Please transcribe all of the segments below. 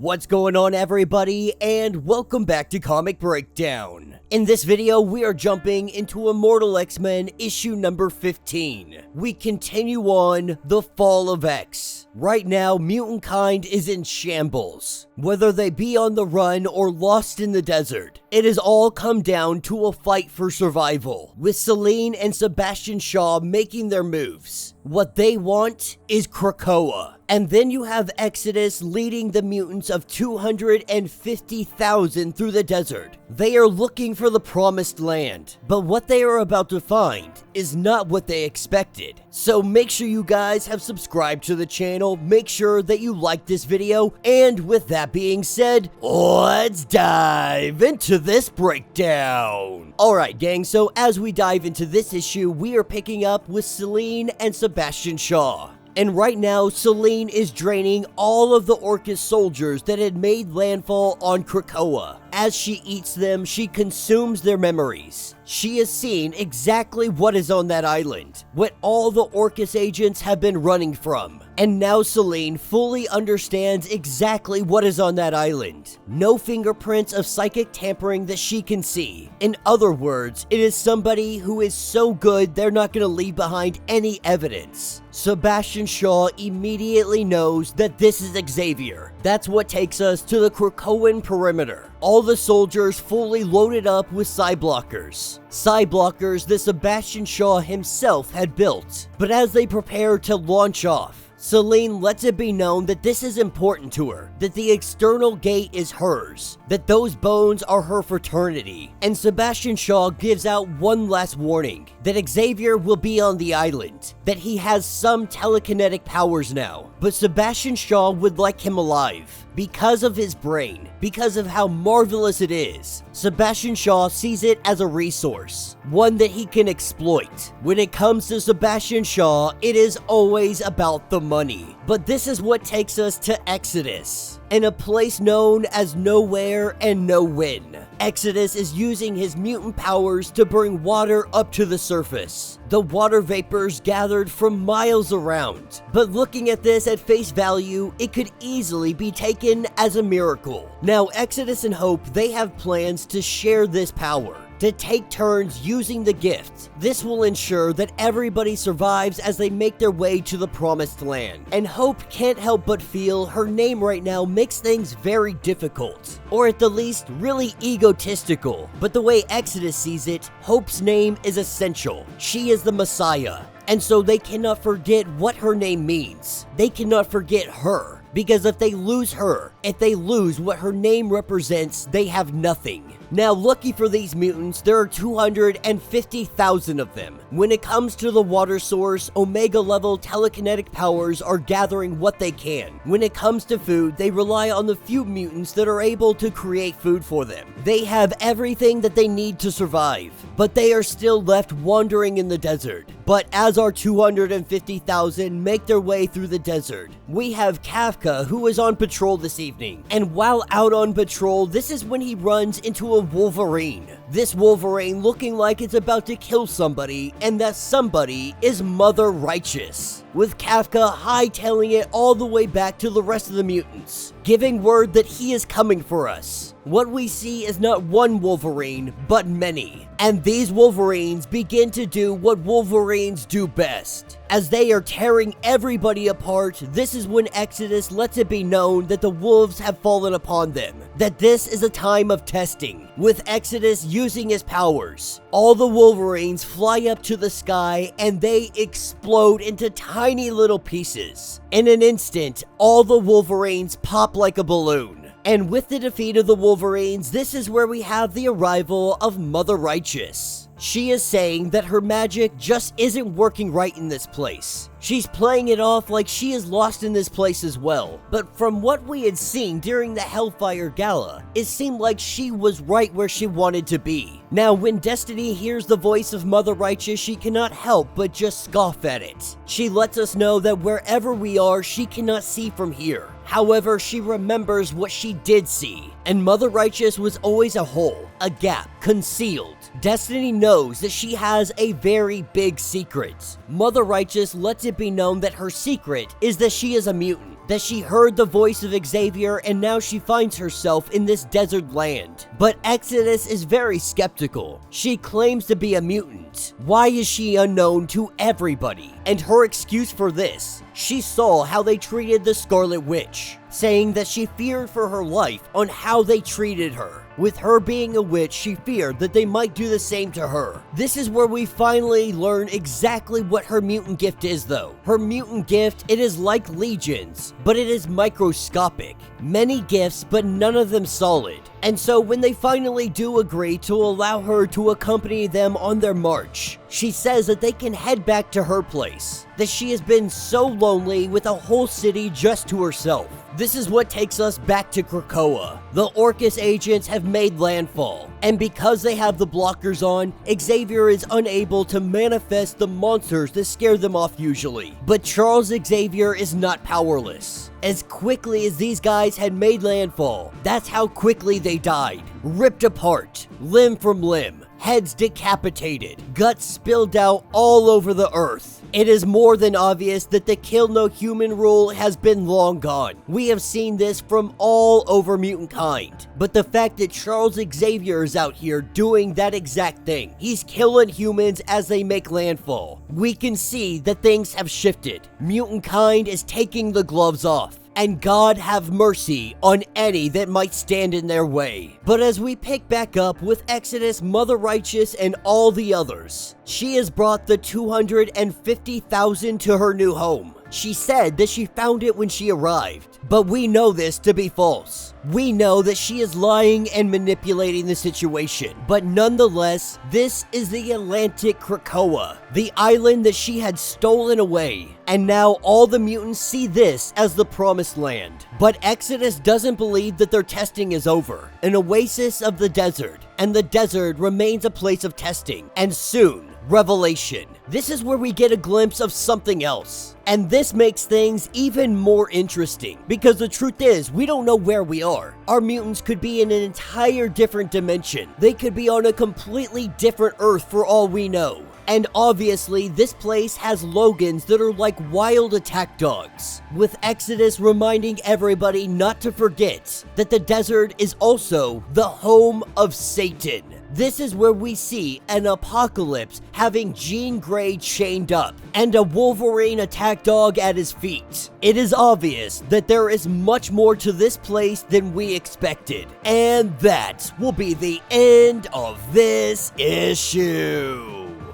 What's going on, everybody, and welcome back to Comic Breakdown. In this video, we are jumping into Immortal X-Men issue number 15. We continue on the Fall of X. Right now, mutant kind is in shambles. Whether they be on the run or lost in the desert, it has all come down to a fight for survival, with Celine and Sebastian Shaw making their moves. What they want is Krakoa. And then you have Exodus leading the mutants of 250,000 through the desert. They are looking for the promised land, but what they are about to find is not what they expected. So make sure you guys have subscribed to the channel, make sure that you like this video, and with that being said, let's dive into this breakdown. Alright gang, so as we dive into this issue, we are picking up with Celine and Sebastian Shaw. And right now, Celine is draining all of the Orcus soldiers that had made landfall on Krakoa. As she eats them, she consumes their memories. She has seen exactly what is on that island, what all the Orcus agents have been running from. And now Celine fully understands exactly what is on that island. No fingerprints of psychic tampering that she can see. In other words, it is somebody who is so good they're not going to leave behind any evidence. Sebastian Shaw immediately knows that this is Xavier. That's what takes us to the Krakoan perimeter. All the soldiers fully loaded up with Psyblockers. Psyblockers that Sebastian Shaw himself had built. But as they prepare to launch off, Celine lets it be known that this is important to her, that the external gate is hers, that those bones are her fraternity, and Sebastian Shaw gives out one last warning, that Xavier will be on the island, that he has some telekinetic powers now, but Sebastian Shaw would like him alive. Because of his brain, because of how marvelous it is, Sebastian Shaw sees it as a resource, one that he can exploit. When it comes to Sebastian Shaw, it is always about the money. But this is what takes us to Exodus, in a place known as Nowhere and No Win. Exodus is using his mutant powers to bring water up to the surface. The water vapors gathered from miles around, but looking at this at face value, it could easily be taken as a miracle. Now Exodus and Hope, they have plans to share this power, to take turns using the gift. This will ensure that everybody survives as they make their way to the promised land. And Hope can't help but feel her name right now makes things very difficult, or at the least really egotistical. But the way Exodus sees it, Hope's name is essential. She is the Messiah. And so they cannot forget what her name means. They cannot forget her. Because if they lose her, if they lose what her name represents, they have nothing. Now, lucky for these mutants, there are 250,000 of them. When it comes to the water source, Omega-level telekinetic powers are gathering what they can. When it comes to food, they rely on the few mutants that are able to create food for them. They have everything that they need to survive, but they are still left wandering in the desert. But as our 250,000 make their way through the desert, we have Kafka, who is on patrol this evening. And while out on patrol, this is when he runs into a Wolverine. This Wolverine looking like it's about to kill somebody, and that somebody is Mother Righteous, with Kafka hightailing it all the way back to the rest of the mutants, giving word that he is coming for us. What we see is not one Wolverine, but many. And these Wolverines begin to do what Wolverines do best. As they are tearing everybody apart, this is when Exodus lets it be known that the wolves have fallen upon them. That this is a time of testing, with Exodus using his powers. All the Wolverines fly up to the sky and they explode into tiny little pieces. In an instant, all the Wolverines pop like a balloon. And with the defeat of the Wolverines, this is where we have the arrival of Mother Righteous. She is saying that her magic just isn't working right in this place. She's playing it off like she is lost in this place as well. But from what we had seen during the Hellfire Gala, it seemed like she was right where she wanted to be. Now, when Destiny hears the voice of Mother Righteous, she cannot help but just scoff at it. She lets us know that wherever we are, she cannot see from here. However, she remembers what she did see, and Mother Righteous was always a hole, a gap, concealed. Destiny knows that she has a very big secret. Mother Righteous lets it be known that her secret is that she is a mutant. that she heard the voice of Xavier and now she finds herself in this desert land. But Exodus is very skeptical. She claims to be a mutant. Why is she unknown to everybody? And her excuse for this, she saw how they treated the Scarlet Witch, saying that she feared for her life on how they treated her. With her being a witch, she feared that they might do the same to her. This is where we finally learn exactly what her mutant gift is though. Her mutant gift, it is like legions, but it is microscopic. Many gifts, but none of them solid. And so when they finally do agree to allow her to accompany them on their march, she says that they can head back to her place, that she has been so lonely with a whole city just to herself. This is what takes us back to Krakoa. The Orcus agents have made landfall, and because they have the blockers on, Xavier is unable to manifest the monsters that scare them off usually. But Charles Xavier is not powerless. As quickly as these guys had made landfall, that's how quickly they died. Ripped apart, limb from limb, heads decapitated, guts spilled out all over the earth. It is more than obvious that the kill no human rule has been long gone. We have seen this from all over mutant kind. But the fact that Charles Xavier is out here doing that exact thing, he's killing humans as they make landfall, we can see that things have shifted. Mutant kind is taking the gloves off. And God have mercy on any that might stand in their way. But as we pick back up with Exodus, Mother Righteous, and all the others, she has brought the 250,000 to her new home. She said that she found it when she arrived, but we know this to be false. We know that she is lying and manipulating the situation, but nonetheless, this is the Atlantic Krakoa, the island that she had stolen away. And now all the mutants see this as the promised land. But Exodus doesn't believe that their testing is over. An oasis of the desert, and the desert remains a place of testing, and soon, revelation. This is where we get a glimpse of something else. And this makes things even more interesting, because the truth is, we don't know where we are. Our mutants could be in an entire different dimension. They could be on a completely different Earth for all we know. And obviously, this place has Logans that are like wild attack dogs, with Exodus reminding everybody not to forget that the desert is also the home of Satan. This is where we see an Apocalypse having Jean Grey chained up, and a Wolverine attack dog at his feet. It is obvious that there is much more to this place than we expected. And that will be the end of this issue.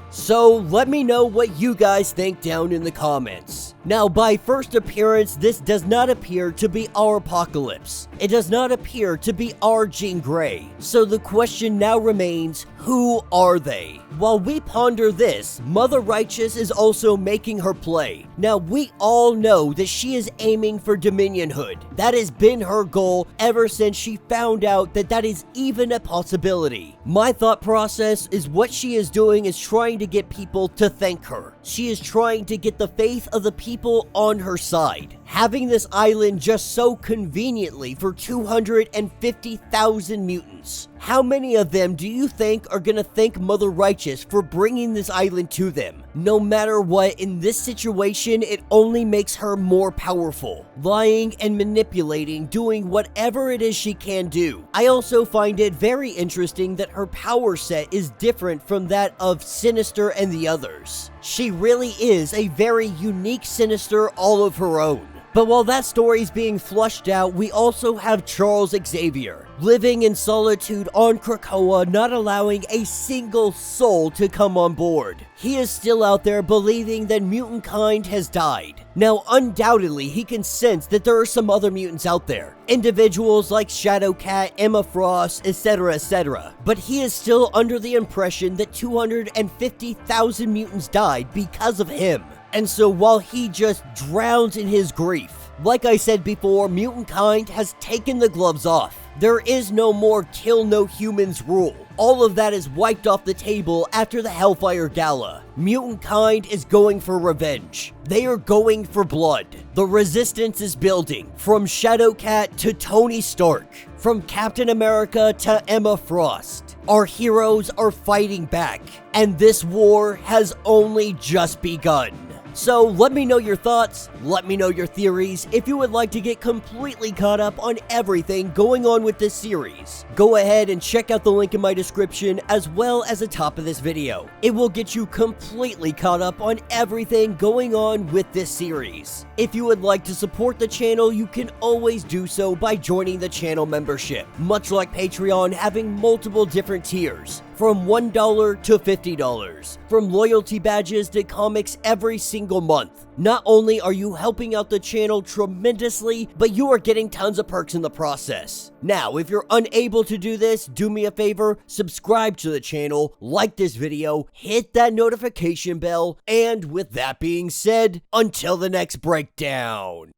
So let me know what you guys think down in the comments. Now, by first appearance, this does not appear to be our Apocalypse. It does not appear to be our Jean Grey. So the question now remains, who are they? While we ponder this, Mother Righteous is also making her play. Now, we all know that she is aiming for Dominionhood. That has been her goal ever since she found out that that is even a possibility. My thought process is what she is doing is trying to get people to thank her. She is trying to get the faith of the people on her side. Having this island just so conveniently for 250,000 mutants. How many of them do you think are gonna thank Mother Righteous for bringing this island to them? No matter what, in this situation, it only makes her more powerful. Lying and manipulating, doing whatever it is she can do. I also find it very interesting that her power set is different from that of Sinister and the others. She really is a very unique Sinister all of her own. But while that story is being flushed out, we also have Charles Xavier, living in solitude on Krakoa, not allowing a single soul to come on board. He is still out there believing that mutant kind has died. Now, undoubtedly, he can sense that there are some other mutants out there. Individuals like Shadowcat, Emma Frost, etc., etc. But he is still under the impression that 250,000 mutants died because of him. And so while he just drowns in his grief, like I said before, mutant kind has taken the gloves off. There is no more kill no humans rule. All of that is wiped off the table after the Hellfire Gala. Mutant kind is going for revenge. They are going for blood. The resistance is building, from Shadowcat to Tony Stark, from Captain America to Emma Frost. Our heroes are fighting back, and this war has only just begun. So let me know your thoughts, let me know your theories. If you would like to get completely caught up on everything going on with this series, go ahead and check out the link in my description as well as the top of this video. It will get you completely caught up on everything going on with this series. If you would like to support the channel, you can always do so by joining the channel membership, much like Patreon having multiple different tiers, from $1 to $50, from loyalty badges to comics every single month. Not only are you helping out the channel tremendously, but you are getting tons of perks in the process. Now, if you're unable to do this, do me a favor, subscribe to the channel, like this video, hit that notification bell, and with that being said, until the next breakdown.